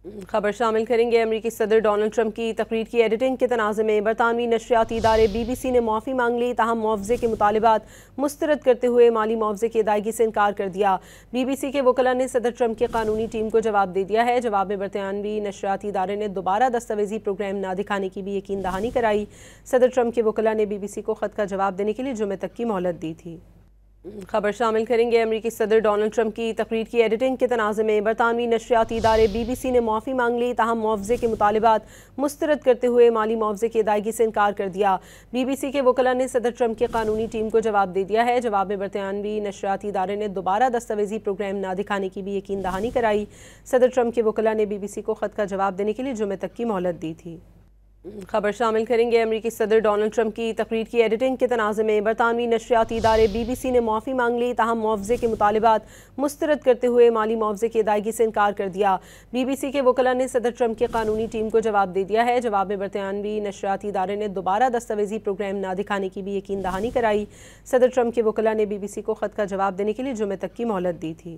خبر شامل کریں گے۔ امریکی صدر ڈونلڈ ٹرمپ کی تقریر کی ایڈیٹنگ کے تنازع میں برطانوی نشریاتی ادارے بی بی سی نے معافی مانگ لی، تاہم معاوضے کے مطالبات مسترد کرتے ہوئے مالی معاوضے کی ادائیگی سے انکار کر دیا۔ بی بی سی کے وکلاء نے صدر ٹرمپ کی قانونی ٹیم کو جواب دے دیا ہے۔ جواب میں برطانوی نشریاتی ادارے نے دوبارہ دستاویزی پروگرام نہ دکھانے کی بھی یقین دہانی کرائی۔ صدر ٹرمپ کے وکلاء نے بی بی سی کو خط کا جواب دینے کے لیے جمعے تک کی مہلت دی تھی۔ خبر شامل کریں گے۔ امریکی صدر ڈونلڈ ٹرمپ کی تقریر کی ایڈیٹنگ کے تنازع میں برطانوی نشریاتی ادارے بی بی سی نے معافی مانگ لی، تاہم معاوضے کے مطالبات مسترد کرتے ہوئے مالی معاوضے کی ادائیگی سے انکار کر دیا۔ بی بی سی کے وکلاء نے صدر ٹرمپ کی قانونی ٹیم کو جواب دے دیا ہے۔ جواب میں برطانوی نشریاتی ادارے نے دوبارہ دستاویزی پروگرام نہ دکھانے کی بھی یقین دہانی کرائی۔ صدر ٹرمپ کے وکلاء نے بی بی سی کو خط کا جواب دینے کے لیے جمعے تک کی مہلت دی تھی۔ خبر شامل کریں گے۔ امریکی صدر ڈونلڈ ٹرمپ کی تقریر کی ایڈیٹنگ کے تنازع میں برطانوی نشریاتی ادارے بی بی سی نے معافی مانگ لی، تاہم معاوضے کے مطالبات مسترد کرتے ہوئے مالی معاوضے کی ادائیگی سے انکار کر دیا۔ بی بی سی کے وکلاء نے صدر ٹرمپ کی قانونی ٹیم کو جواب دے دیا ہے۔ جواب میں برطانوی نشریاتی ادارے نے دوبارہ دستاویزی پروگرام نہ دکھانے کی بھی یقین دہانی کرائی۔ صدر ٹرمپ کے وکلاء نے بی بی سی کو خط کا جواب دینے کے لیے جمعے تک کی مہلت دی تھی۔